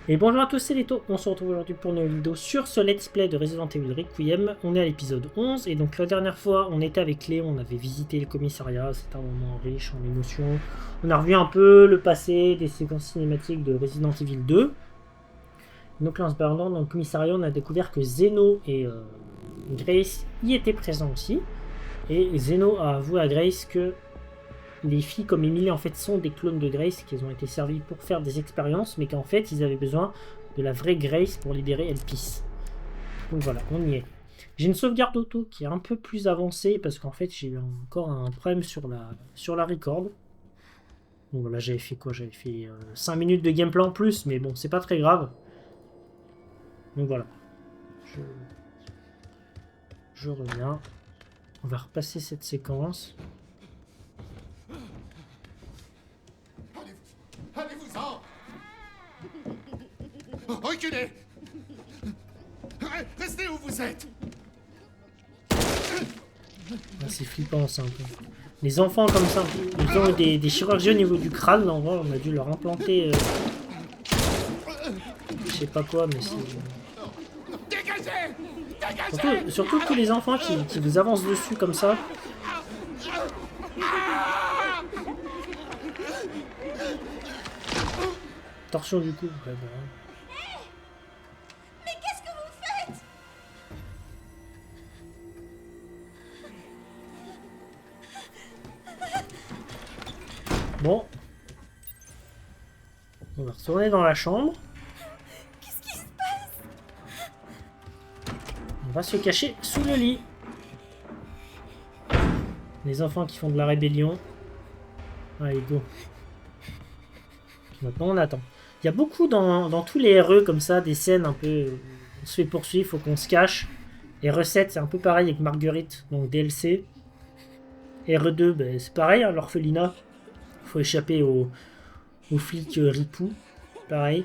Et bonjour à tous, c'est Leto. On se retrouve aujourd'hui pour une nouvelle vidéo sur ce let's play de Resident Evil Requiem. On est à l'épisode 11 et donc la dernière fois on était avec Léon, on avait visité le commissariat, c'était un moment riche en émotions. On a revu un peu le passé, des séquences cinématiques de Resident Evil 2. Donc là en se baladant dans le commissariat on a découvert que Zeno et Grace y étaient présents aussi. Et Zeno a avoué à Grace que les filles comme Emily en fait sont des clones de Grace qui ont été servis pour faire des expériences, mais qu'en fait ils avaient besoin de la vraie Grace pour libérer Elpis. Donc voilà, on y est. J'ai une sauvegarde auto qui est un peu plus avancée parce qu'en fait j'ai eu encore un problème sur la record. Donc voilà, j'avais fait quoi? J'avais fait 5 minutes de gameplay en plus, mais bon, c'est pas très grave. Donc voilà. Je reviens. On va repasser cette séquence. Allez-vous-en! Reculez! Restez où vous êtes! Ah, c'est flippant ça un peu. Les enfants comme ça, ils ont des chirurgies au niveau du crâne, là, en vrai, on a dû leur implanter... je sais pas quoi, mais c'est... Dégagez! Dégagez! Surtout tous les enfants qui vous avancent dessus comme ça. Torsion du cou. Ouais, bon. Mais qu'est-ce que vous faites? Bon. On va retourner dans la chambre. Qu'est-ce qui se passe? On va se cacher sous le lit. Les enfants qui font de la rébellion. Allez, go. Maintenant, on attend. Il y a beaucoup dans tous les RE comme ça, des scènes un peu... On se fait poursuivre, faut qu'on se cache. Et recette, c'est un peu pareil avec Marguerite, donc DLC. RE2, ben, c'est pareil, hein, l'orphelinat. Faut échapper aux flics ripoux. Pareil.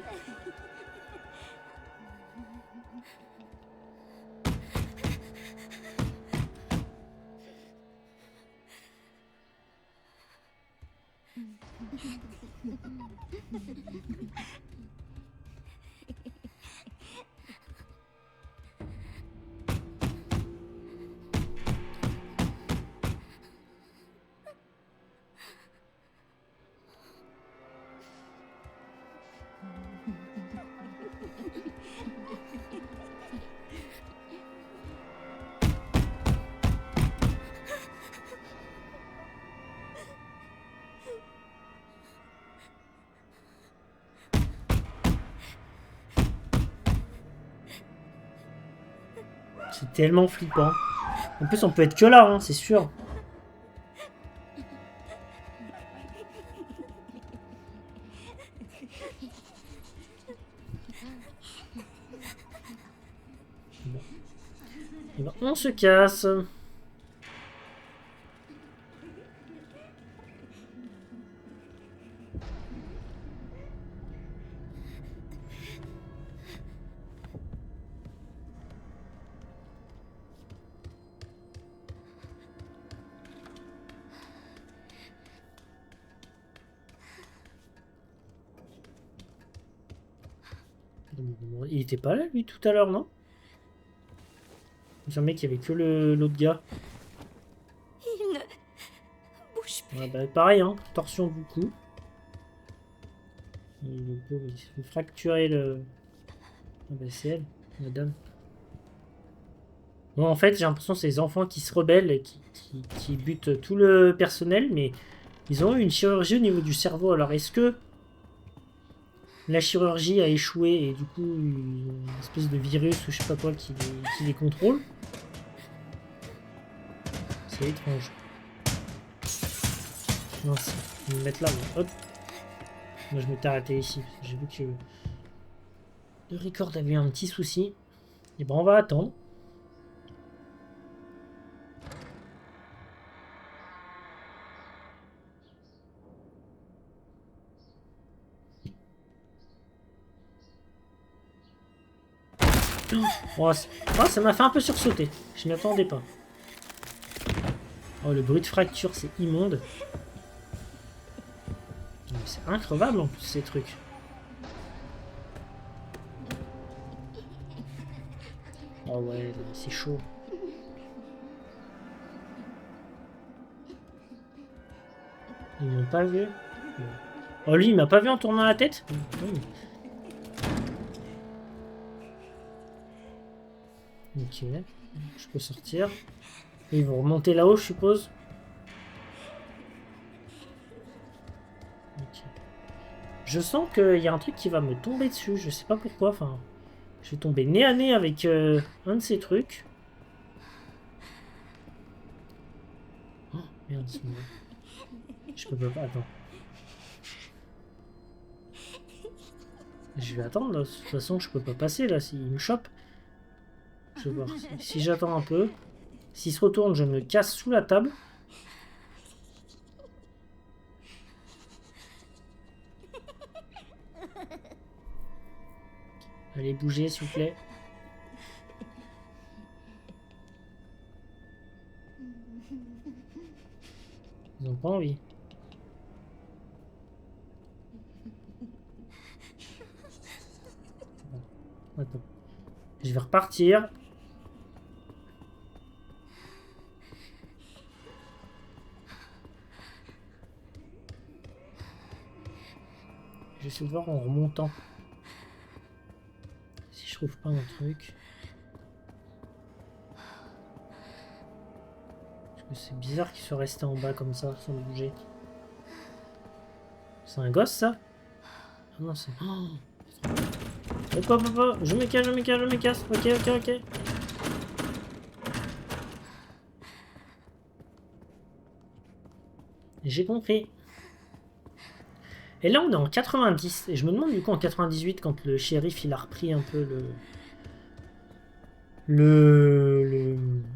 C'est tellement flippant. En plus, on peut être que là, hein, c'est sûr. Bon. Et ben, on se casse. Il était pas là, lui, tout à l'heure, non? Il me semblait qu'il y avait que l'autre gars. Il ne bouge plus. Ouais, bah, pareil, hein, torsion du cou. Le pauvre, il s'est fait fracturer le... Ah bah, c'est elle, madame. Bon, en fait, j'ai l'impression que c'est les enfants qui se rebellent et qui butent tout le personnel, mais ils ont eu une chirurgie au niveau du cerveau. Alors, est-ce que la chirurgie a échoué et du coup, une espèce de virus ou je sais pas quoi qui les contrôle? C'est étrange. Non, je vais me mettre là, mais hop. Moi, je m'étais arrêté ici. J'ai vu que le record avait eu un petit souci. Et ben, on va attendre. Oh, ça m'a fait un peu sursauter. Je m'y attendais pas. Oh, le bruit de fracture, c'est immonde. C'est increvable en plus ces trucs. Oh ouais, c'est chaud. Ils m'ont pas vu. Oh lui, il m'a pas vu en tournant la tête. Ok, je peux sortir. Ils vont remonter là-haut, je suppose. Ok. Je sens qu'il y a un truc qui va me tomber dessus, je sais pas pourquoi. Enfin, je vais tomber nez à nez avec un de ces trucs. Oh, merde, c'est moi. Je peux pas. Attends. Je vais attendre là. De toute façon, je peux pas passer là s'il me chope. Je vais voir. Si j'attends un peu. S'il se retourne, je me casse sous la table. Allez, bougez, s'il vous plaît. Ils ont pas envie. Bon. Attends. Je vais repartir. Je vais essayer de voir en remontant. Si je trouve pas un truc. Parce que c'est bizarre qu'il soit resté en bas comme ça, sans bouger. C'est un gosse ça? Ah non, c'est... Oh. Hop, hop, hop, hop. Je me casse, je me casse, je me casse. Ok, ok, ok. J'ai compris. Et là, on est en 90. Et je me demande du coup en 98, quand le shérif il a repris un peu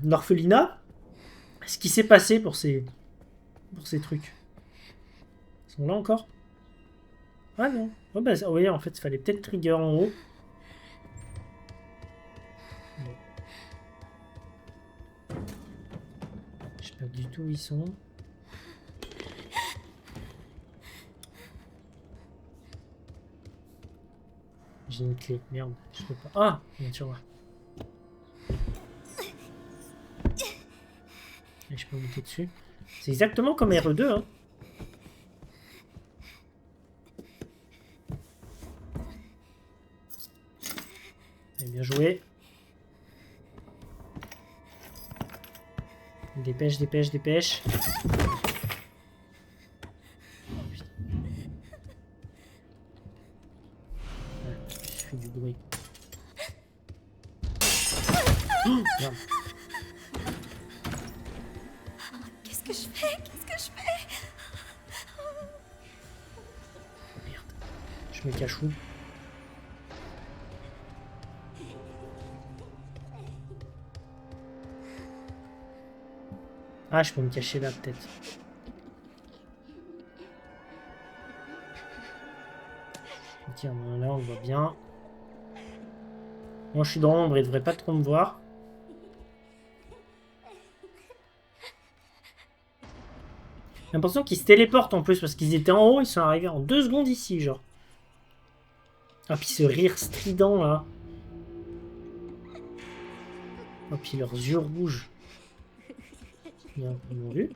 l'orphelinat, ce qui s'est passé pour ces trucs. Ils sont là encore? Ah non. Oh bah oui, en fait, il fallait peut-être trigger en haut. Je sais pas du tout où ils sont. J'ai une clé, merde, je peux pas. Ah, bien sûr. Et je peux monter dessus. C'est exactement comme RE2, hein. Et bien joué. Dépêche, dépêche, dépêche. Du bruit. Oh, merde. Qu'est-ce que je fais? Qu'est-ce que je fais? Merde. Je me cache où? Ah, je peux me cacher là peut-être. Tiens, là on voit bien. Moi je suis dans l'ombre, il devrait pas trop me voir. J'ai l'impression qu'ils se téléportent en plus parce qu'ils étaient en haut, ils sont arrivés en 2 secondes ici, genre. Ah, puis ce rire strident là. Oh, puis leurs yeux rouges. Bien, ils m'ont vu.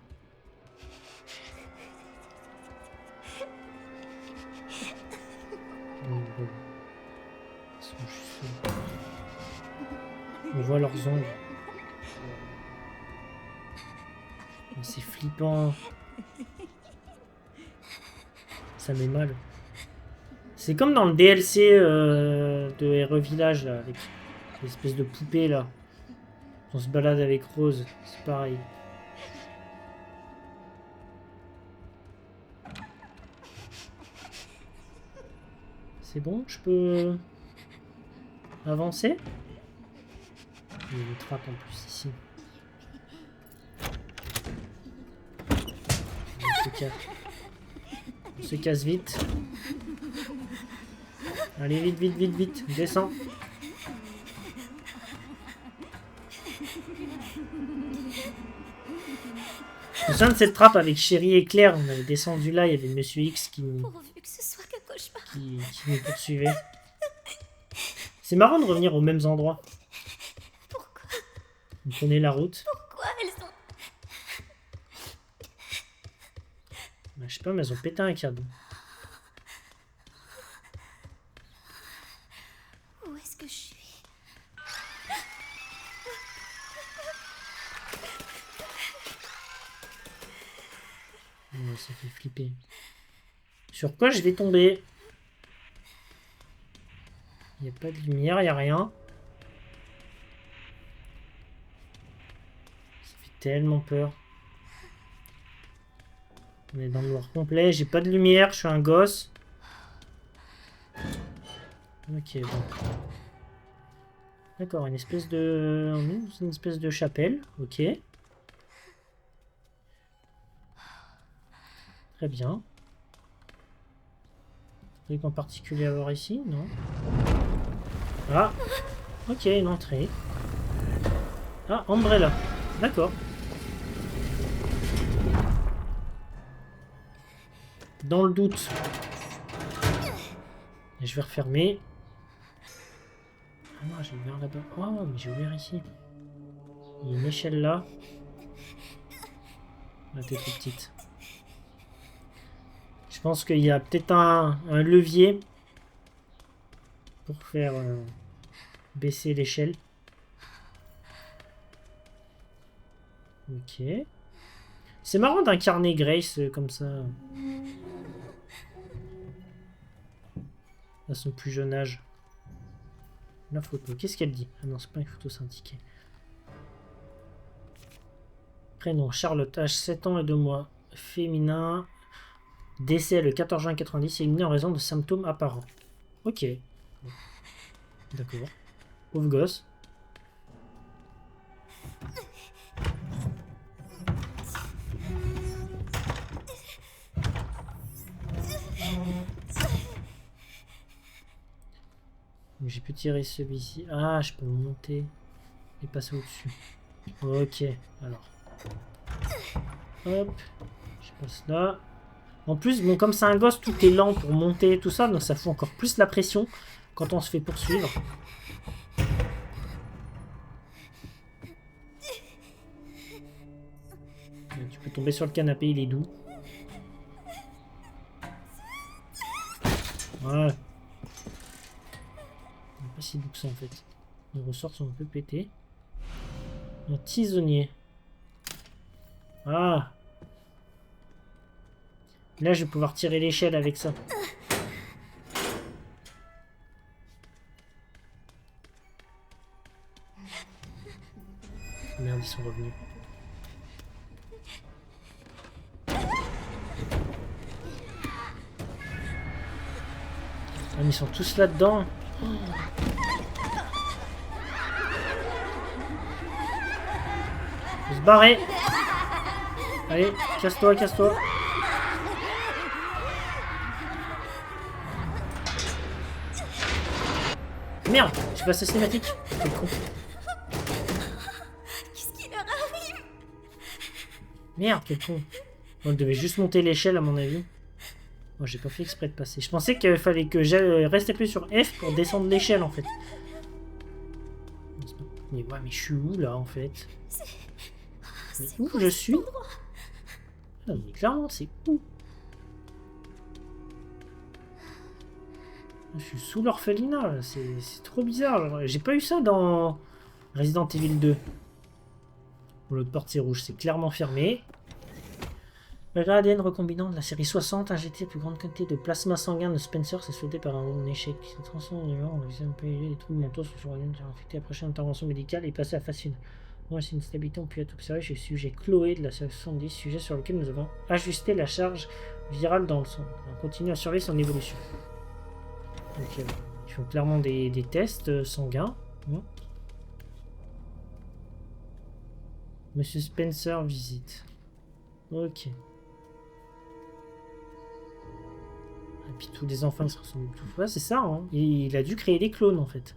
Ils sont juste là. On voit leurs ongles. C'est flippant. Ça met mal. C'est comme dans le DLC de RE Village là, avec l'espèce de poupée là. On se balade avec Rose, c'est pareil. C'est bon, je peux avancer. Il y a une trappe en plus ici. On se casse vite. Allez, vite, vite, vite, vite. Descends. Je me souviens de cette trappe avec Chérie et Claire. On avait descendu là, il y avait Monsieur X qui nous poursuivait. C'est marrant de revenir aux mêmes endroits. Vous prenez la route. Pourquoi elles sont... Bah, je sais pas, mais elles ont pété un câble. Où est-ce que je suis? Ouais, ça fait flipper. Sur quoi je vais tomber? Il n'y a pas de lumière, il n'y a rien. Ça fait tellement peur. On est dans le noir complet, j'ai pas de lumière, je suis un gosse. Ok, bon. D'accord, une espèce de... une espèce de chapelle, ok. Très bien. Truc en particulier à voir ici, non? Ah, ok, une entrée. Ah, Umbrella. D'accord. Dans le doute. Et je vais refermer. Ah non, j'ai ouvert là-bas. Oh, mais j'ai ouvert ici. Il y a une échelle là. Ah, t'es trop petite. Je pense qu'il y a peut-être un levier pour faire baisser l'échelle. Ok. C'est marrant d'incarner Grace comme ça. À son plus jeune âge. La photo. Qu'est-ce qu'elle dit? Ah non, c'est pas une photo, c'est un ticket. Prénom Charlotte, âge 7 ans et 2 mois. Féminin. Décès le 14 juin 90, éliminé en raison de symptômes apparents. Ok. D'accord. Pauvre gosse. J'ai pu tirer celui-ci. Ah, je peux monter et passer au-dessus. Ok, alors. Hop. Je passe là. En plus, bon, comme c'est un gosse, tout est lent pour monter et tout ça, donc ça fout encore plus la pression quand on se fait poursuivre. Tu peux tomber sur le canapé, il est doux. Ouais. Il n'est pas si doux que ça en fait. Les ressorts sont un peu pétés. Un tisonnier. Ah. Là, je vais pouvoir tirer l'échelle avec ça. Merde, ils sont revenus. Ah, mais ils sont tous là-dedans. Faut se barrer. Allez, casse-toi, casse-toi. Merde, j'ai passé cinématique. Quel con. Qu'est-ce qui leur arrive? Merde, quel con. On devait juste monter l'échelle à mon avis. Moi, j'ai pas fait exprès de passer. Je pensais qu'il fallait que je reste appuyé sur F pour descendre l'échelle en fait. Mais ouais, mais je suis où là en fait? Mais où je suis? Ah, mais clairement, c'est où? Je suis sous l'orphelinat, c'est trop bizarre. J'ai pas eu ça dans Resident Evil 2. Bon, l'autre porte c'est rouge, c'est clairement fermé. Le ADN recombinant de la série 60 injecté la plus grande quantité de plasma sanguin de Spencer s'est soldé par un échec. Cette transformation en un PLG, les troubles mentaux sont survenus sur infecté. La prochaine intervention médicale est passée à phase 1. Moi, c'est une stabilité, on peut être observé chez le sujet Chloé de la série 70, sujet sur lequel nous avons ajusté la charge virale dans le sang. On continue à surveiller son évolution. Donc, ils font clairement des tests sanguins. Monsieur Spencer visite. Ok. Et puis tous les enfants ils se ressemblent tous. Ouais, c'est ça, hein. Il a dû créer des clones en fait.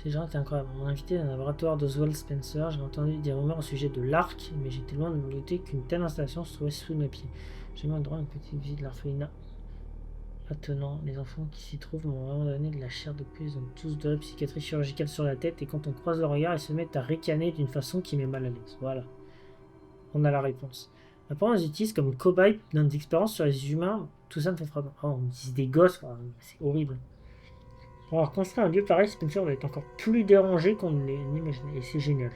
Ces gens étaient incroyables. On m'a invité dans un laboratoire d'Oswald Spencer. J'ai entendu des rumeurs au sujet de l'Arc, mais j'étais loin de me douter qu'une telle installation se trouvait sous mes pieds. J'ai eu le droit à une petite visite de l'orphelinat. attenant. Les enfants qui s'y trouvent m'ont vraiment donné de la chair de plus. Ils ont tous de la psychiatrie chirurgicale sur la tête et quand on croise le regard, ils se mettent à ricaner d'une façon qui met mal à l'aise. Voilà. On a la réponse. Apparemment, on les utilise comme cobayes dans des expériences sur les humains. Tout ça me fait frapper. Oh, on utilise des gosses, quoi. C'est horrible. Pour avoir construit un lieu pareil, Spencer va être encore plus dérangé qu'on ne l'imaginait. Et c'est génial.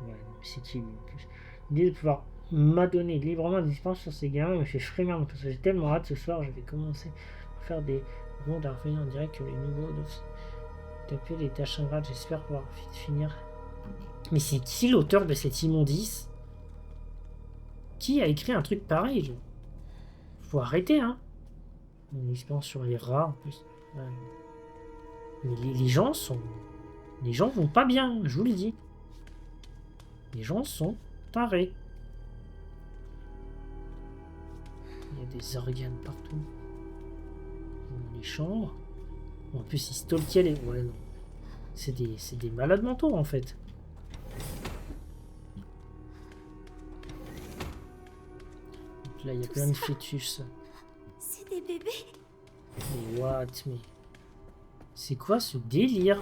Ouais, c'est qui lui en plus. L'idée de pouvoir m'adonner librement des expériences sur ces gamins me fait frémir parce que j'ai tellement hâte ce soir. Je vais commencer à faire des rondes à revenir en direct que les nouveaux doivent taper les tâches ingrates. J'espère pouvoir finir. Mais c'est qui l'auteur de cette immondice? Qui a écrit un truc pareil, genre? Faut arrêter, hein. Une expérience sur les rats en plus. Ouais. Mais les gens sont. Les gens vont pas bien, je vous le dis. Les gens sont tarés. Il y a des organes partout. Dans les chambres. En plus, ils stalkaient les. Ouais, non. C'est des malades mentaux en fait. Donc là, il y a Tout plein de ça. fœtus. C'est des bébés. Mais what? Mais. C'est quoi ce délire?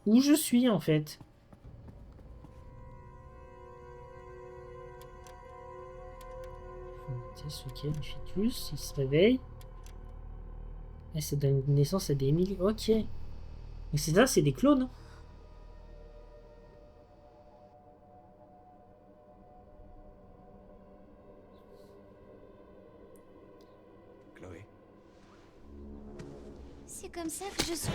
Où je suis en fait? Ce qui est le fœtus, il se réveille. Et ça donne naissance à des milliers. Ok. Mais c'est ça, c'est des clones. Chloé, C'est comme ça que je suis.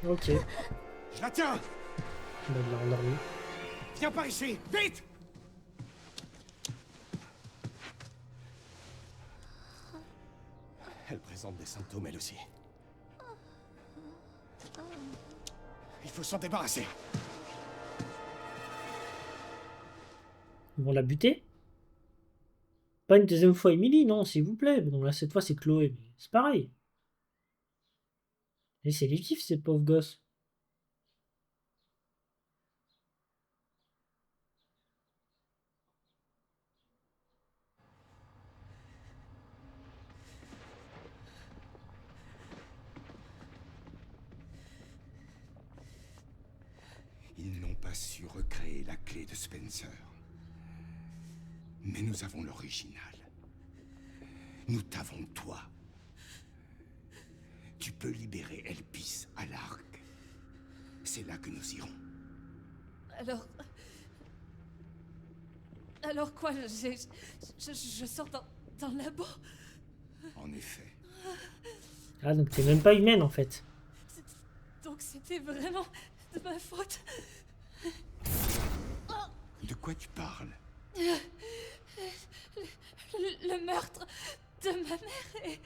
Ok. je la tiens. On va l'a endormi. Viens par ici, vite. Elle présente des symptômes, elle aussi. Il faut s'en débarrasser. Ils vont la buter? Pas une deuxième fois Emily, non, s'il vous plaît. Bon, là, cette fois, c'est Chloé. Mais c'est pareil. Et c'est les kiffs, ces pauvres gosses. Ils n'ont pas su recréer la clé de Spencer. Mais nous avons l'original. Nous t'avons toi. Tu peux libérer Elpis à l'arc. C'est là que nous irons. Alors quoi, je sors dans le labo. En effet. Ah, donc t'es même pas humaine, en fait. Donc c'était vraiment de ma faute. De quoi tu parles? Le meurtre de ma mère et...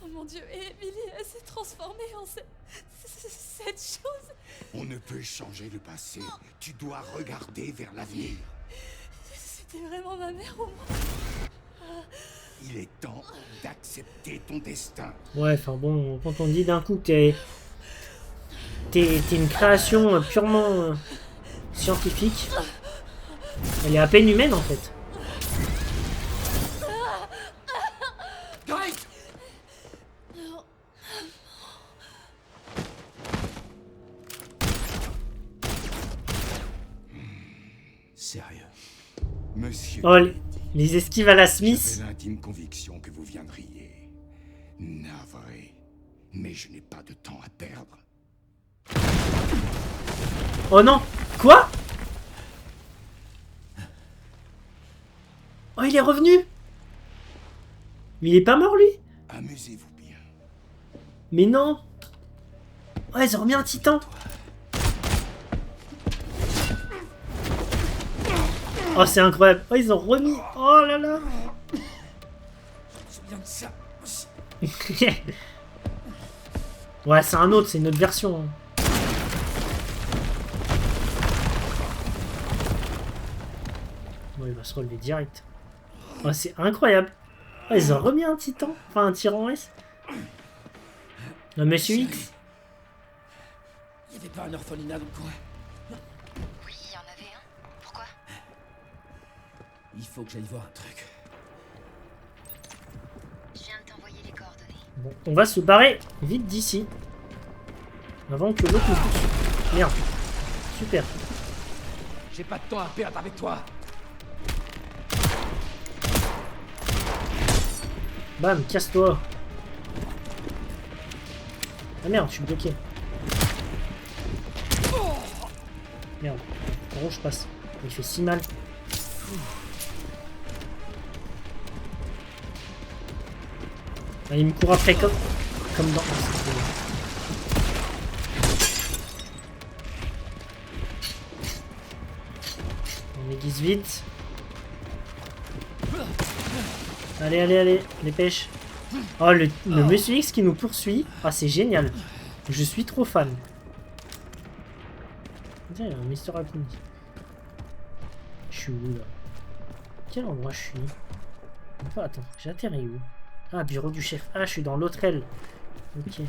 Oh mon Dieu, et Emily, elle s'est transformée en cette chose. On ne peut changer le passé. Tu dois regarder vers l'avenir. C'était vraiment ma mère au moins. Il est temps d'accepter ton destin. Ouais, enfin bon, quand on dit d'un coup que t'es une création purement scientifique, elle est à peine humaine, en fait. Greg! Sérieux. Monsieur. Oh, les esquives à la Smith. J'avais l'intime conviction que vous viendriez. Navré. Mais je n'ai pas de temps à perdre. Oh non. Quoi? Oh, il est revenu. Mais il est pas mort, lui? Amusez-vous bien. Mais non. Oh, ils ont remis un titan. Oh, c'est incroyable. Oh, ils ont remis. Oh là là. C'est bien de ça aussi. Ouais, c'est un autre, c'est une autre version. Hein. Bon, il va se relever direct. Oh, c'est incroyable. Oh, ils ont remis un titan. Enfin, un tyran S. Non, Monsieur X. Il y avait pas un orphelinat dans le coin? Oui, il y en avait un. Pourquoi? Il faut que j'aille voir un truc. Je viens de t'envoyer les coordonnées. Bon, on va se barrer vite d'ici. Avant que l'autre nous poursuive. Merde. Super. J'ai pas de temps à perdre avec toi. Bam, casse-toi. Ah merde, je suis bloqué. Merde. Par où je passe? Il fait si mal. Ah, il me court après comme dans... On aiguise vite. Allez, allez, allez, dépêche. Oh, le Monsieur X qui nous poursuit. Ah, c'est génial. Je suis trop fan. Tiens, il y a un Mister Raccoon. Je suis où là? Quel endroit je suis? Enfin, attends, j'ai atterri où? Ah, bureau du chef. Ah, je suis dans l'autre aile. Ok.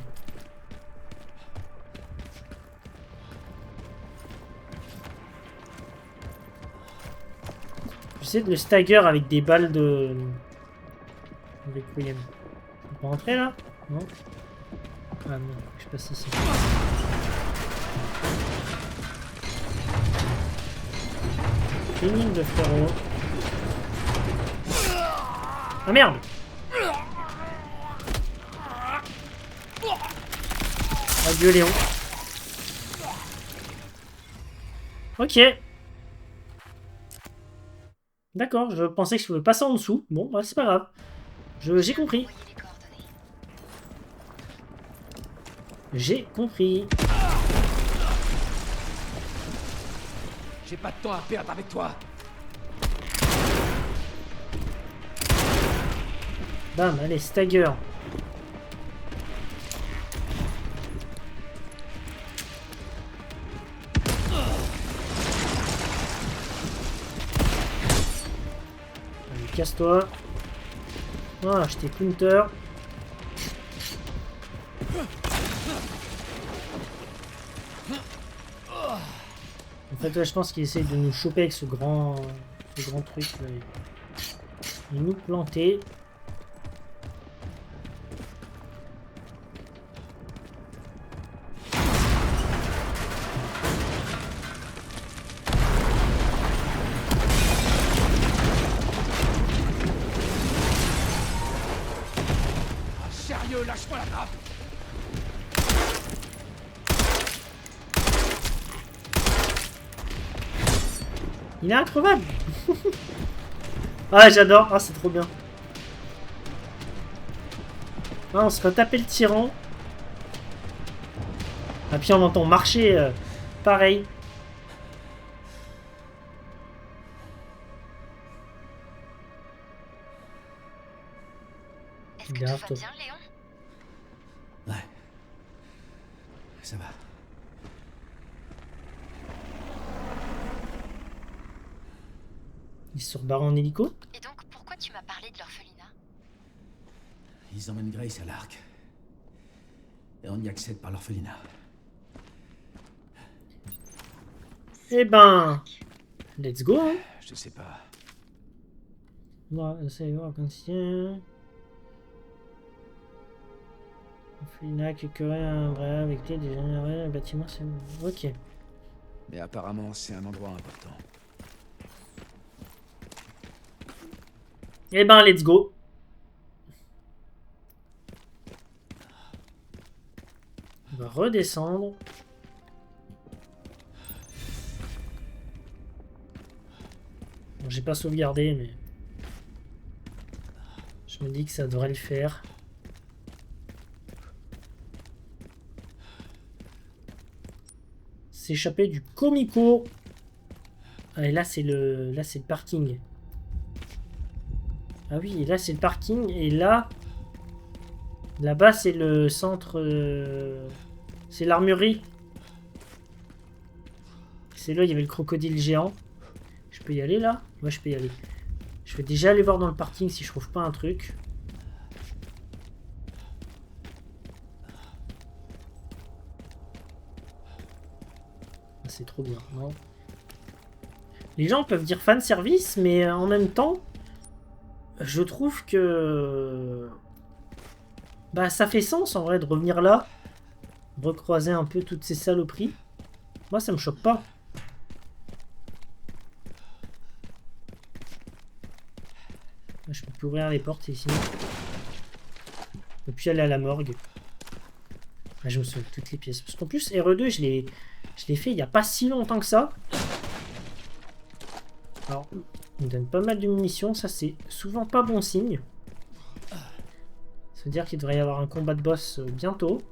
J'essaie de le stagger avec des balles de... Requiem. On peut rentrer là? Non? Ah non, je passe ici. Fini de frérot. Ah merde! Adieu Léon. Ok. D'accord, je pensais que je pouvais passer en dessous. Bon, bah, c'est pas grave. J'ai compris. Envoyer les coordonnées. J'ai compris. J'ai pas de temps à perdre avec toi. Bam, allez, stagger. Allez, casse-toi. Ah, je t'ai counter. En fait, ouais, je pense qu'il essaie de nous choper avec ce grand truc là. Et nous planter. Ah, sérieux, lâche-moi la grappe. Il est increvable. Ah, j'adore. Ah, c'est trop bien. Ah, on se fait taper le tyran. Ah, puis on entend marcher pareil. Est-ce que Derrière tout va toi. bien, Léon? Ouais. Ça va. Il se rebarre en hélico. Et donc, pourquoi tu m'as parlé de l'orphelinat? Ils emmènent Grace à l'arc. Et on y accède par l'orphelinat. Eh ben, let's go. Hein. Je sais pas. On va essayer de voir quand c'est. Orphelinat qui aurait un vrai avec des dégénérés, le bâtiment c'est. Ok. Mais apparemment, c'est un endroit important. Eh ben, let's go. On va redescendre. Bon, j'ai pas sauvegardé, mais je me dis que ça devrait le faire. S'échapper du comico. Ah, et là c'est le parking. Ah oui, et là c'est le parking et là-bas c'est le centre, c'est l'armurerie. C'est là il y avait le crocodile géant. Je peux y aller là? Ouais, je peux y aller. Je vais déjà aller voir dans le parking si je trouve pas un truc. Ah, c'est trop bien, non? Les gens peuvent dire fan service, mais en même temps, je trouve que bah ça fait sens en vrai de revenir là, recroiser un peu toutes ces saloperies. Moi, ça me choque pas. Je peux plus ouvrir les portes ici. Et puis aller à la morgue. Ah, je me souviens de toutes les pièces. Parce qu'en plus, RE2, je l'ai fait il n'y a pas si longtemps que ça. Alors, il me donne pas mal de munitions. Ça, c'est souvent pas bon signe. Ça veut dire qu'il devrait y avoir un combat de boss bientôt.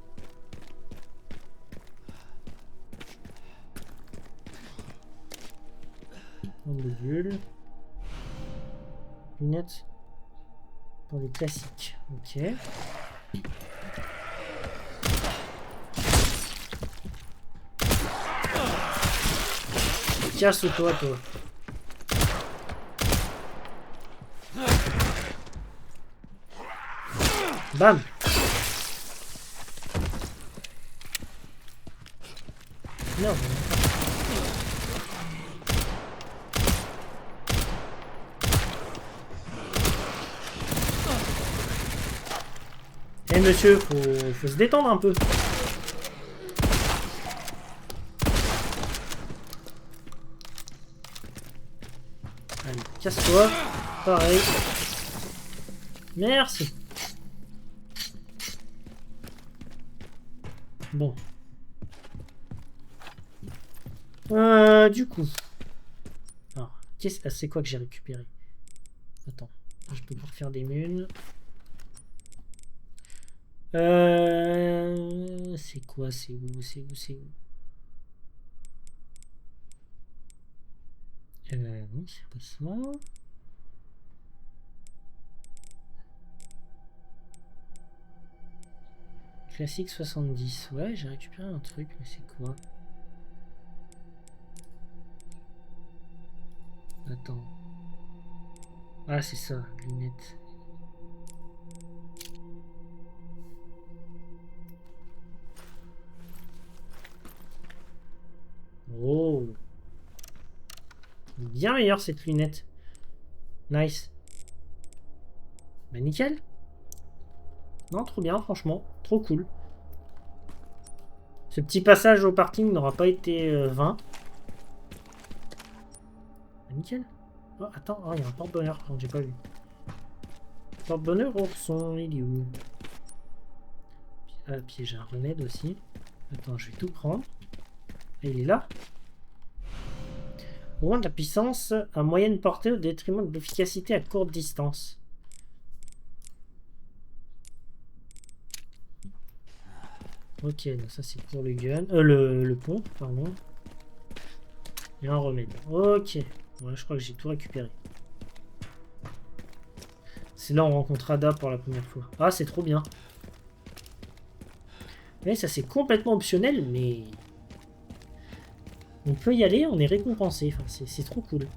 Module. Lunettes. Pour les classiques. Ok. Casse-toi, toi. Bam. Non. Eh monsieur, faut se détendre un peu. Allez, casse-toi. Pareil. Merci. Bon. Du coup. Alors, c'est quoi que j'ai récupéré? Attends. Je peux pas refaire des mules. C'est quoi? C'est où? C'est où? C'est où? Non, c'est pas ça. Classique 70. Ouais, j'ai récupéré un truc, mais c'est quoi? Attends. Ah, c'est ça, lunettes. Oh. Bien meilleure cette lunette. Nice. Bah nickel. Non, trop bien, franchement. Trop cool. Ce petit passage au parking n'aura pas été vain. Bah, nickel. Oh, attends, oh, il y a un porte-bonheur que j'ai pas vu. Porte-bonheur ourson, il est où? Ah, piège à remède aussi. Attends, je vais tout prendre. Et il est là. Augmente de la puissance à moyenne portée au détriment de l'efficacité à courte distance. Ok, donc ça c'est pour le gun. Le pont, pardon. Et un remède. Ok. Ouais, je crois que j'ai tout récupéré. C'est là où on rencontre Ada pour la première fois. Ah, c'est trop bien. Mais ça c'est complètement optionnel, mais... On peut y aller, on est récompensé. Enfin, c'est trop cool.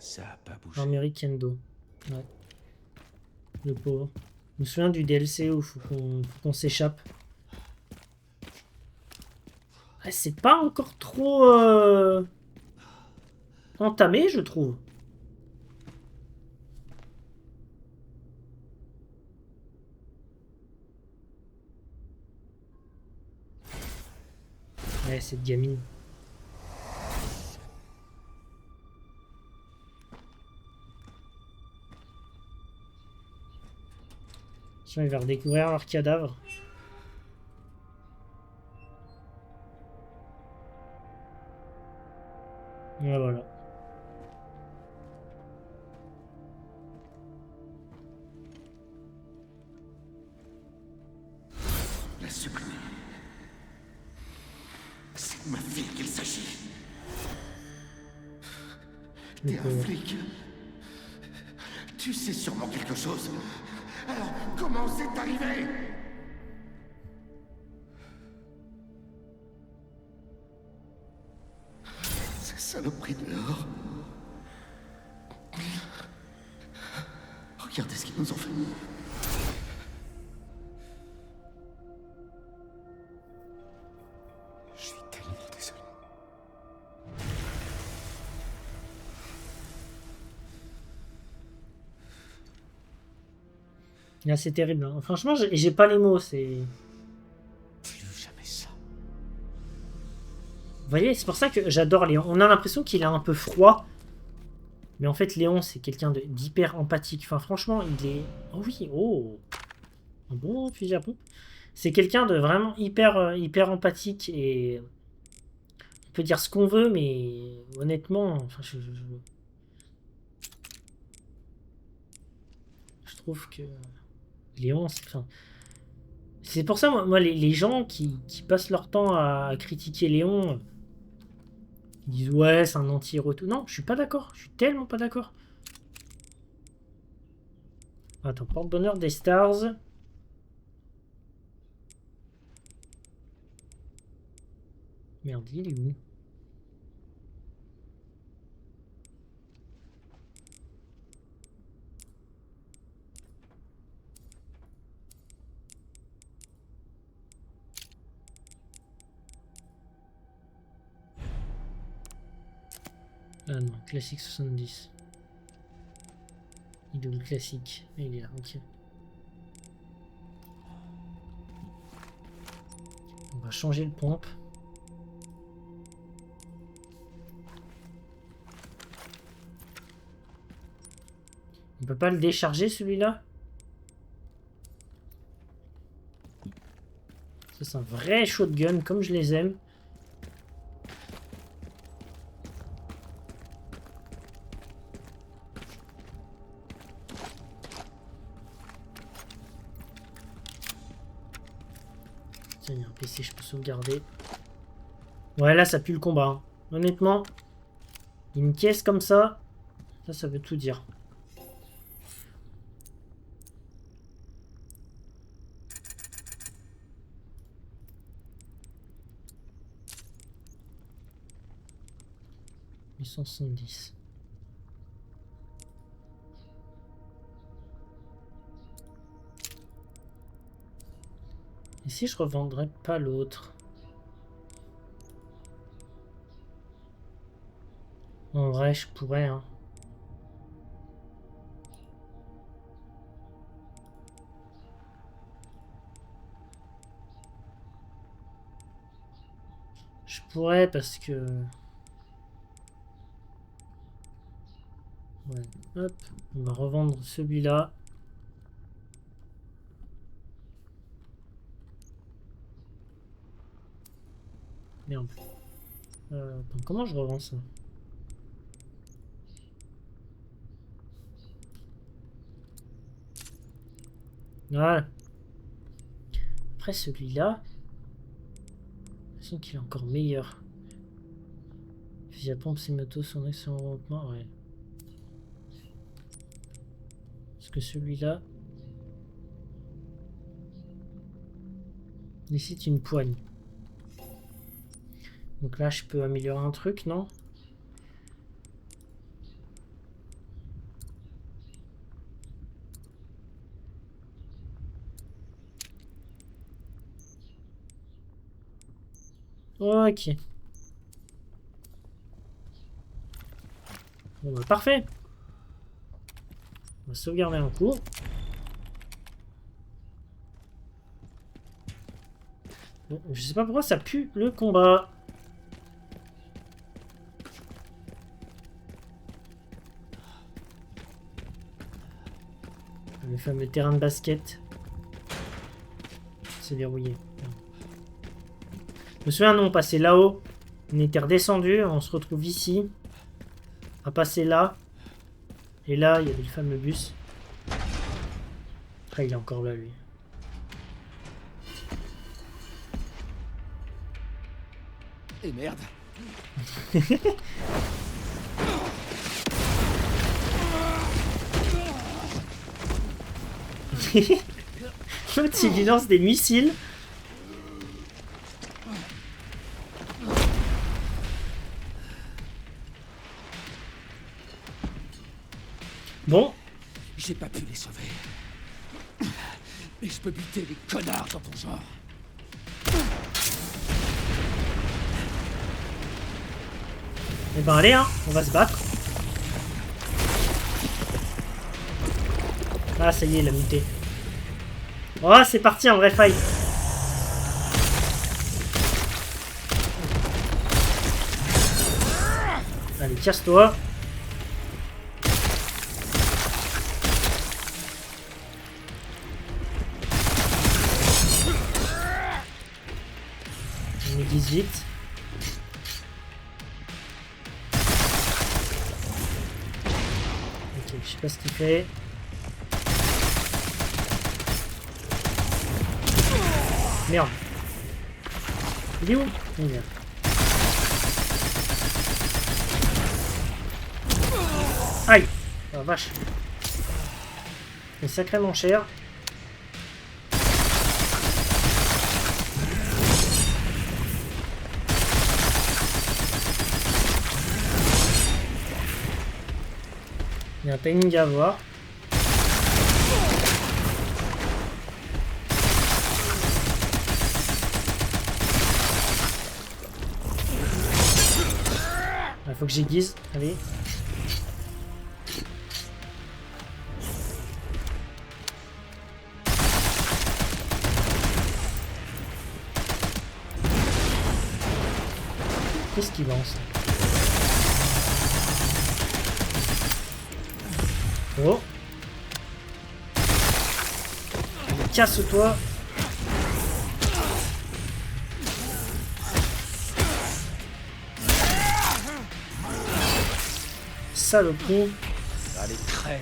Ça a pas bougé. Armery Kendo. Ouais. Le pauvre. Je me souviens du DLC où faut qu'on s'échappe. Ah, c'est pas encore trop entamé, je trouve. Ouais, cette gamine. Il va redécouvrir leur cadavre. Et voilà. La supprimer. C'est de ma fille qu'il s'agit. T'es un flic. Tu sais sûrement quelque chose. Alors, comment c'est arrivé? Ces saloperies dehors. Regardez ce qu'ils nous ont fait. Je suis tellement désolé. Là, c'est terrible. Hein. Franchement, j'ai pas les mots. C'est. Plus jamais ça. Vous voyez, c'est pour ça que j'adore Léon. On a l'impression qu'il est un peu froid. Mais en fait, Léon, c'est quelqu'un d'hyper empathique. Enfin, franchement, il est... Oh oui, oh. Un bon fusil à pompe. C'est quelqu'un de vraiment hyper empathique. Et... On peut dire ce qu'on veut, mais... Honnêtement, enfin, je trouve que... Léon, c'est... Enfin... C'est pour ça, moi les gens qui passent leur temps à critiquer Léon... Ils disent ouais, c'est un anti-héros. Non, je suis pas d'accord. Je suis tellement pas d'accord. Attends, porte-bonheur des stars. Merde, il est où? Ah non, classique 70. Idole classique. Il est là, ok. On va changer le pompe. On peut pas le décharger celui-là? Ça c'est un vrai shotgun comme je les aime. Tiens, il y a un PC, je peux sauvegarder. Ouais, là, ça pue le combat. Hein. Honnêtement, une caisse comme ça, ça veut tout dire. « 870. » Et si je revendrais pas l'autre? En vrai, je pourrais, hein. Je pourrais parce que... Ouais, hop, on va revendre celui-là. Merde. Attends, comment je revends ça? Voilà. Après celui-là, je sens qu'il est encore meilleur. Fusil à pompe, semi-auto, son excellent rendement, ouais. Parce que celui-là nécessite une poigne. Donc là, je peux améliorer un truc, non? Ok. Bon bah parfait. On va sauvegarder un coup. Bon, je sais pas pourquoi ça pue le combat. Le fameux terrain de basket. C'est verrouillé. Je me souviens, non, on passait là-haut. On était redescendu, on se retrouve ici. On va passer là. Et là, il y avait le fameux bus. Ah, il est encore là, lui. Et merde. L'autre, il lui lance des missiles. Bon, J'ai pas pu les sauver. Mais je peux buter les connards dans ton genre. Eh ben allez, hein, on va se battre. Ah, ça y est, il a muté. Oh, c'est parti, un vrai fight. Allez, casse-toi. On est 18. Ok, je sais pas ce qu'il fait. Merde. Il est où? Il est là. Aïe! Oh, vache. C'est sacrément cher. Il y a un timing à avoir. Il faut que j'aiguise. Allez. Qu'est-ce qu'il lance? Oh. Casse-toi. Saloperie. Allez, crève,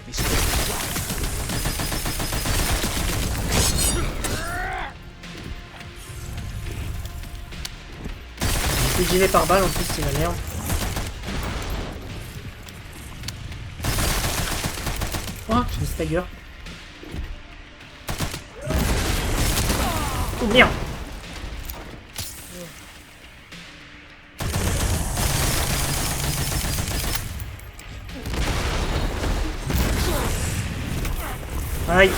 J'y vais par balle en plus, c'est la merde. Oh, je me stagger. Oh merde. Aïe.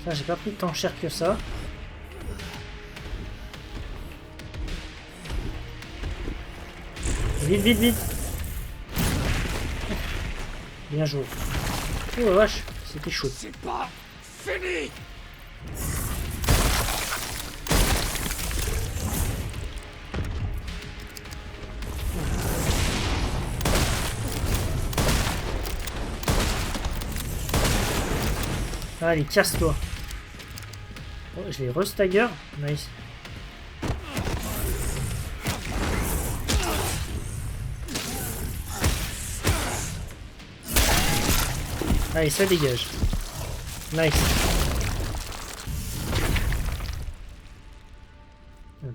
Ça, j'ai pas pris tant cher que ça. Vite, vite, vite. Bien joué. Oh la vache, c'était chaud. c'est pas fini. Allez, casse-toi. Oh, je l'ai restagger. Nice. Allez, ça dégage. Nice.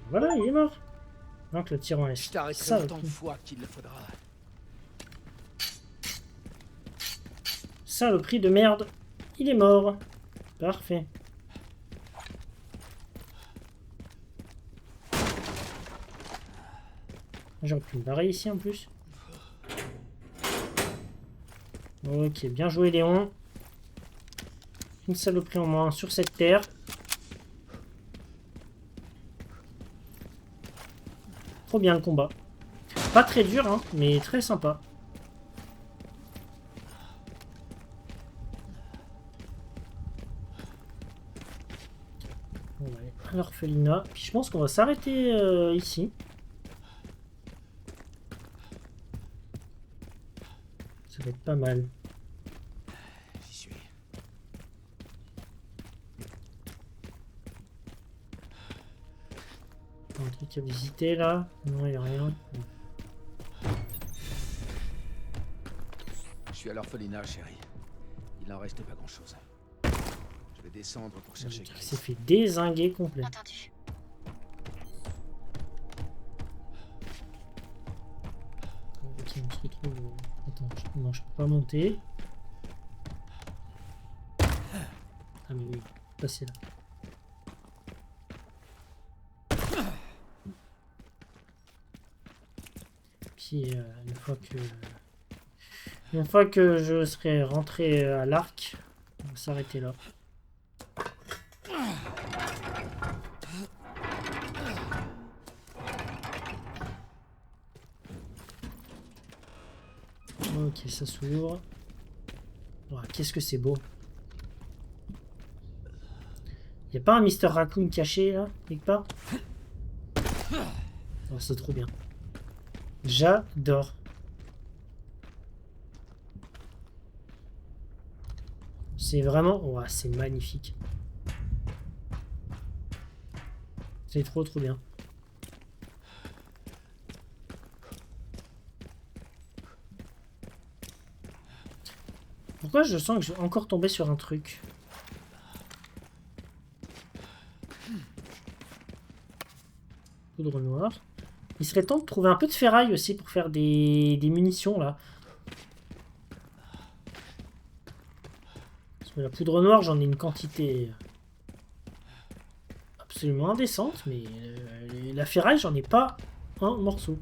Voilà, il est mort. Donc le tyran est Je t'arrêterai ça. autant de fois qu'il le faudra. Saloperie de merde. Il est mort. Parfait. J'aurais pu me barrer ici en plus. Ok, bien joué Léon. Une saloperie en moins sur cette terre. Trop bien le combat. Pas très dur, hein, mais très sympa. On va aller à l'orphelinat. Puis je pense qu'on va s'arrêter ici. Ça va être pas mal. J'y suis. Un truc à visiter là? Non, il n'y a rien. Je suis à l'orphelinat, chérie. Il n'en reste pas grand-chose. Je vais descendre pour chercher Il Chris. s'est fait dézinguer complet. Entendu. Ok, on se retrouve. Attends, non, je peux pas monter. Ah, mais oui, passer là. Puis, une fois que Une fois que je serai rentré à l'arc, on va s'arrêter là. Ok, ça s'ouvre. Oh, qu'est-ce que c'est beau. Y a pas un Mister Raccoon caché là, quelque part? Oh, c'est trop bien. J'adore. C'est vraiment... Oh, c'est magnifique. C'est trop bien. Pourquoi je sens que je vais encore tomber sur un truc? Poudre noire. Il serait temps de trouver un peu de ferraille aussi pour faire des munitions là. Parce que la poudre noire, j'en ai une quantité absolument indécente, mais la ferraille, j'en ai pas un morceau.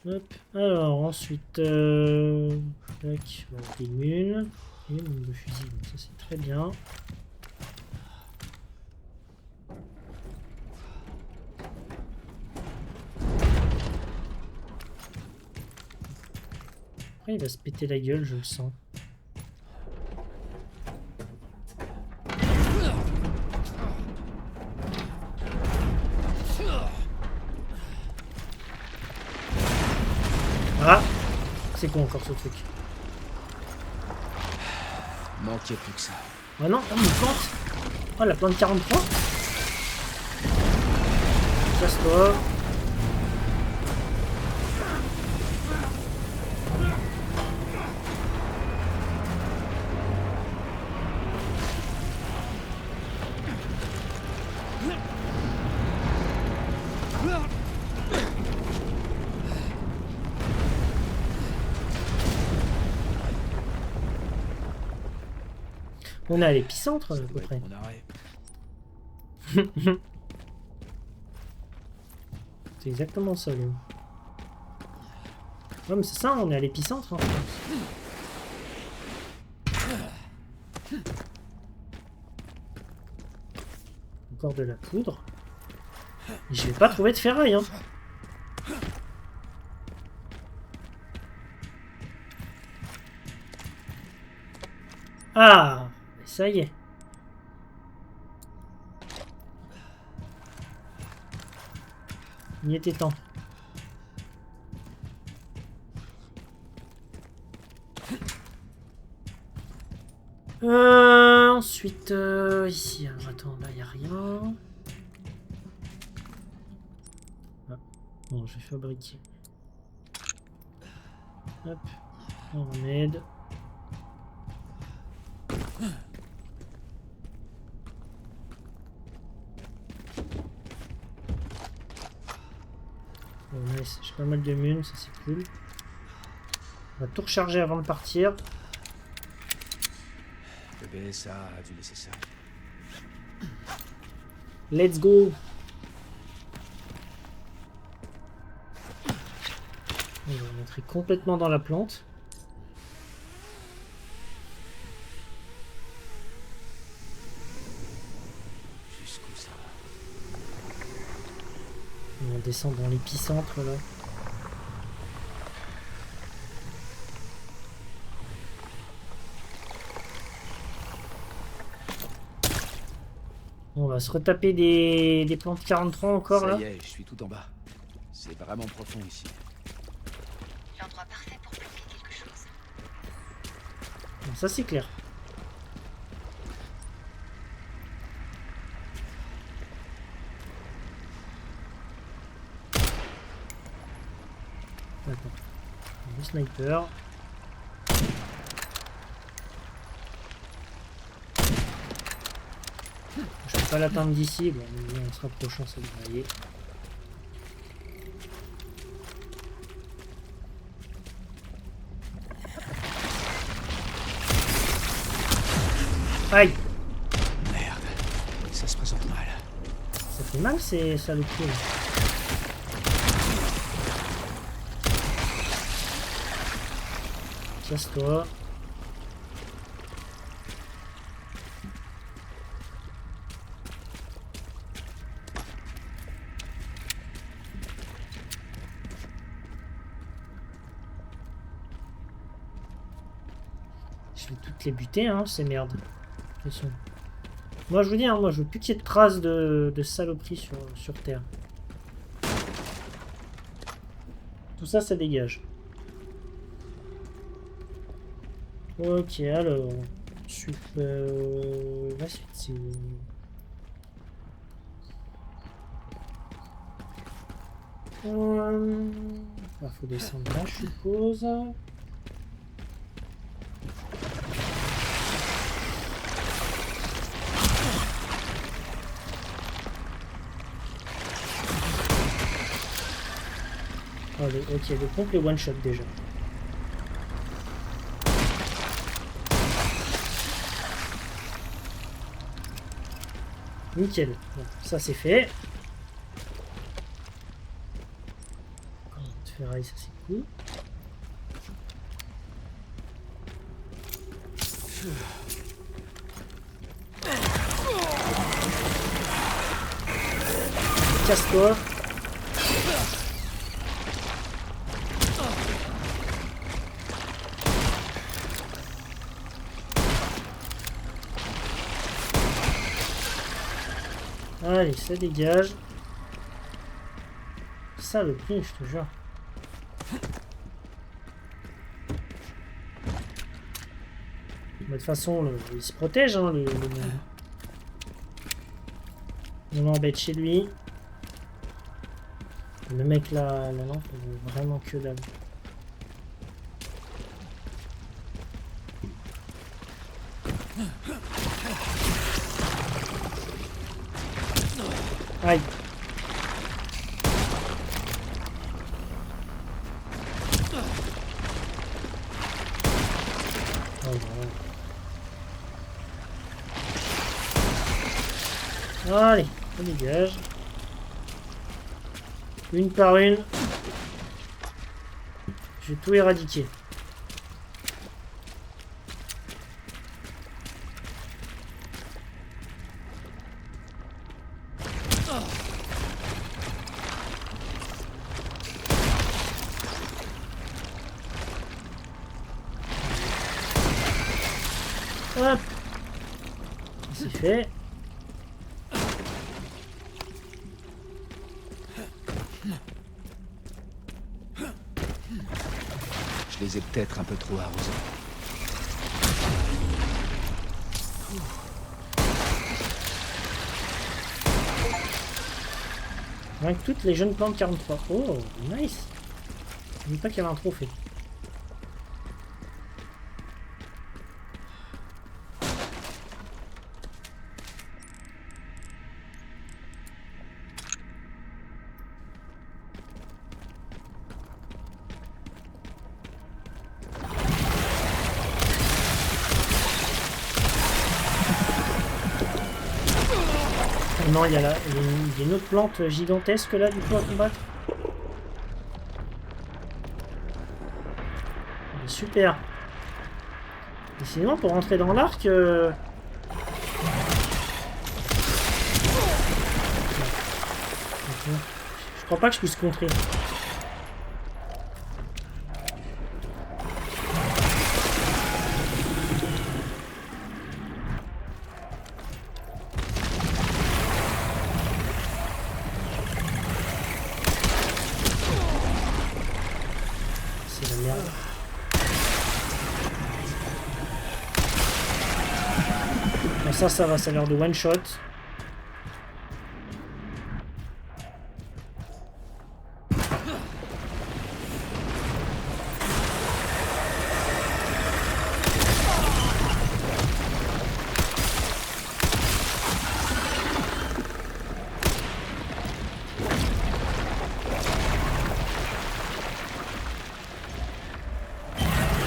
Hop. Alors ensuite, tac, des mules et le fusil, donc ça c'est très bien. Après il va se péter la gueule, je le sens. Ah, c'est quoi encore ce truc? Manquait plus que ça. Ah non, oh, une plante. Oh, la plante 43. Casse-toi. On est à l'épicentre à peu près. Mon arrêt. C'est exactement ça, Léo. Ouais, mais c'est ça, on est à l'épicentre. Hein. Encore de la poudre. Et je vais pas trouver de ferraille. Hein. Ah, ça y est. Il était temps. Ensuite, ici, alors attends, là il n'y a rien. Ah, bon, je vais fabriquer. Hop, on remède. Bon, nice. J'ai pas mal de mules, ça c'est cool. On va tout recharger avant de partir. Le BSA a dû laisser ça. Let's go. On va rentrer complètement dans la plante. Jusqu'où ça? On descend dans l'épicentre là. On va se retaper des plantes 43 encore là. Ça y est, je suis tout en bas. C'est vraiment profond ici. L'endroit parfait pour planter quelque chose. Bon, ça c'est clair. D'accord. Le sniper. Je peux pas l'atteindre d'ici, bon, mais en se rapprochant ça devrait aller. Aïe! Merde, ça se présente mal. Ça fait mal ces saloperies là. Casse-toi. Je vais toutes les buter, hein, ces merdes. De toute façon. Moi, je vous dis, hein, moi, je veux plus qu'il y ait de traces de saloperie sur Terre. Tout ça, ça dégage. Ok, alors... la suite, c'est... faut descendre là, je suppose. Allez, ok, le pompe les one-shot déjà. Nickel, bon, ça c'est fait. Ferraille, ça c'est cool. Casse-toi. Allez, ça dégage. Ça le prix, je te jure. De toute façon, il se protège, hein, le monde. On l'embête chez lui. Le mec là, la lampe, il veut vraiment que dalle. Aïe. Oh non. Allez, on dégage. Une par une. Je vais tout éradiquer. Hop. C'est fait. Je les ai peut-être un peu trop arrosés. Rien que toutes les jeunes plantes 43. Oh, nice. Je ne dis pas qu'il y avait un trophée. Non, il y a une autre plante gigantesque là du coup à combattre. Super. Et sinon pour rentrer dans l'arc... Je crois pas que je puisse contrer. Ça va, ça a l'air de one shot.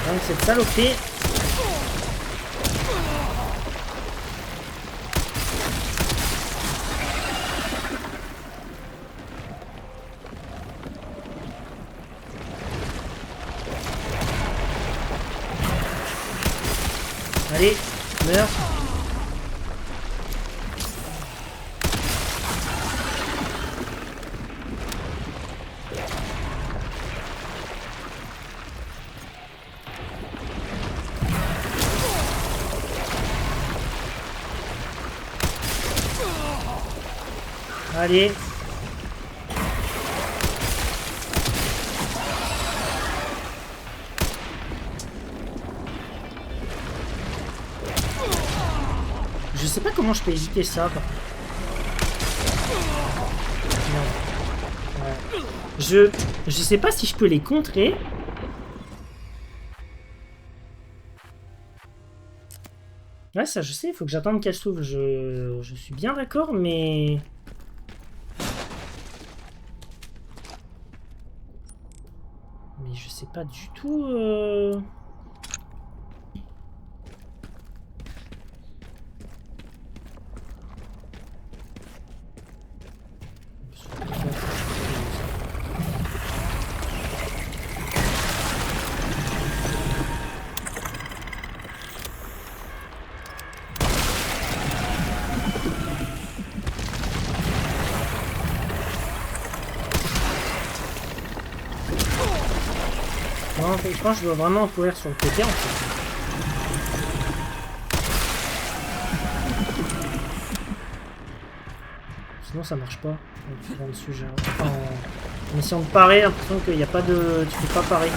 Donc cette saloperie. Allez, meurs. Allez. Je sais pas comment je peux éviter ça. Quoi. Ouais. Je sais pas si je peux les contrer. Ouais, ça je sais, il faut que j'attende qu'elle s'ouvre. Je suis bien d'accord, mais... Mais je sais pas du tout... Non, je pense que je dois vraiment courir sur le côté en fait. Sinon ça marche pas. Dans le sujet. Enfin, en essayant de parer, l'impression qu'il n'y a pas de... Tu peux pas parer.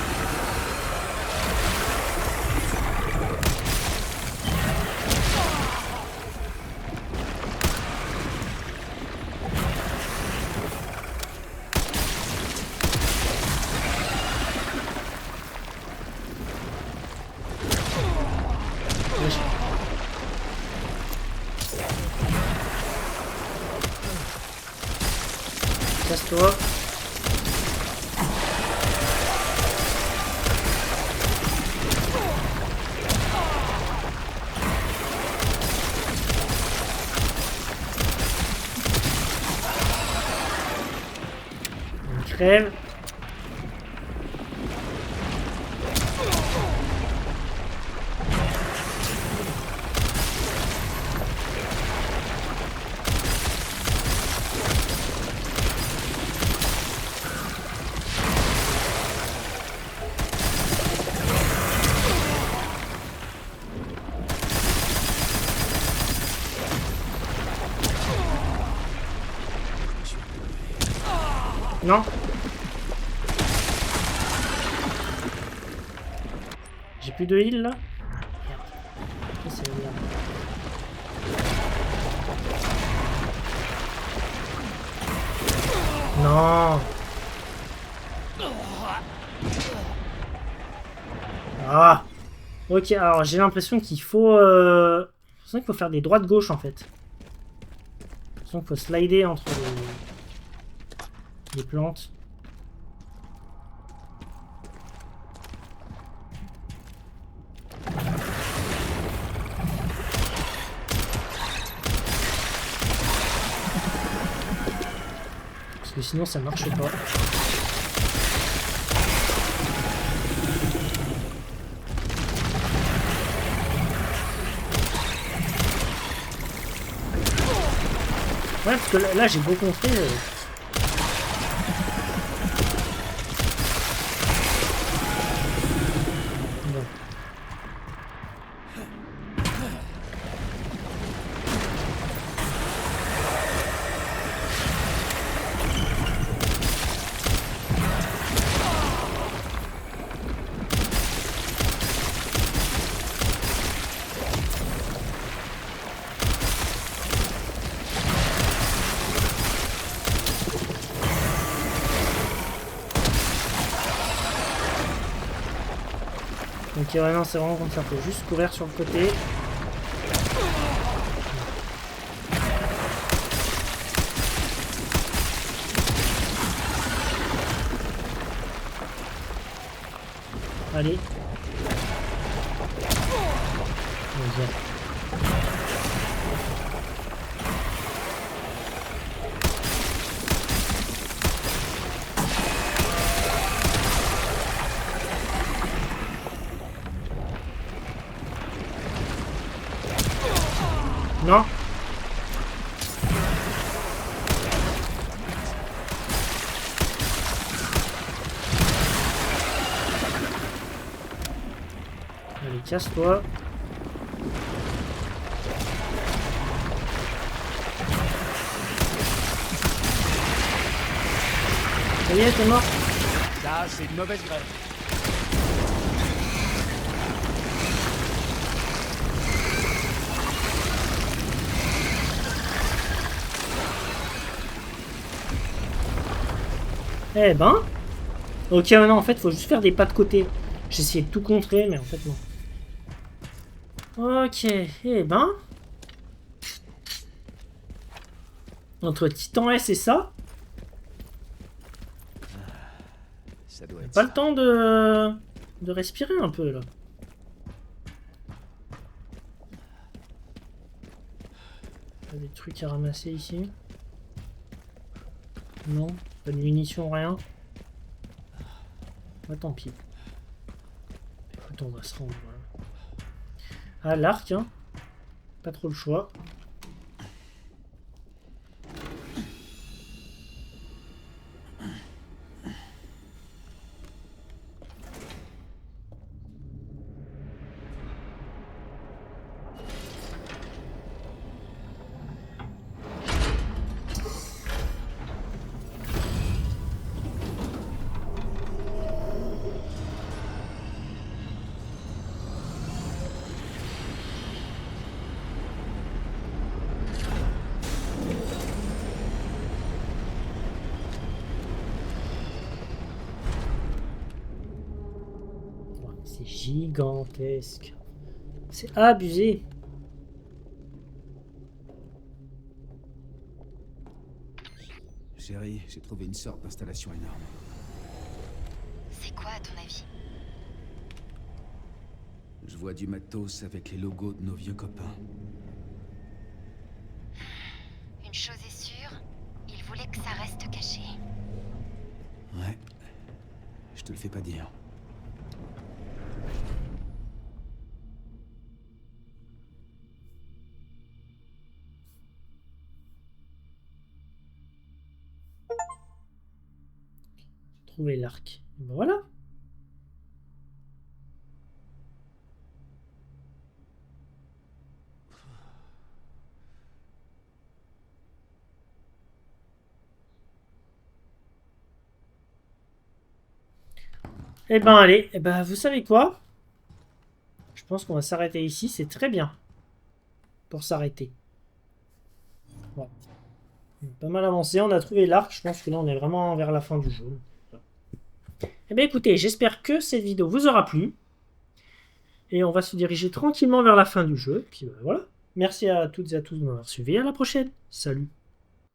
Casse-toi. On crève. Non. J'ai plus de heal là. Merde. Ça, c'est la merde. Non. Ah. Ok, alors j'ai l'impression qu'il faut... qu'il faut faire des droites-gauche en fait. J'ai l'impression qu'il faut slider entre les plantes. Parce que sinon ça marche pas. Ouais, parce que là j'ai beau contrer. Bon. Ok, ouais, non, c'est vraiment comme ça. Faut juste courir sur le côté. Allez. Bon, Non. Allez, casse-toi. Ça y est, t'es mort. Ça, c'est une mauvaise grève. Eh ben. Ok, non, en fait, faut juste faire des pas de côté. J'essayais de tout contrer, mais en fait, non. Ok, eh ben. Entre Titan S et ça, Ça doit être pas ça. le temps de respirer un peu, là. Il y a des trucs à ramasser ici. Non, pas de munitions, rien. Bah, tant pis. Écoute, on va se rendre. À l'arc, hein. Pas trop le choix. C'est gigantesque. C'est abusé. Chérie, j'ai trouvé une sorte d'installation énorme. C'est quoi à ton avis? Je vois du matos avec les logos de nos vieux copains. Une chose est sûre, il voulait que ça reste caché. Ouais. Je te le fais pas dire. Trouver l'arc. Ben voilà. Eh ben allez, eh ben vous savez quoi? Je pense qu'on va s'arrêter ici, c'est très bien. Pour s'arrêter. Ouais. Pas mal avancé, on a trouvé l'arc, je pense que là on est vraiment vers la fin du jeu. Eh bien écoutez, j'espère que cette vidéo vous aura plu. Et on va se diriger tranquillement vers la fin du jeu. Puis voilà. Merci à toutes et à tous de m'avoir suivi. À la prochaine. Salut.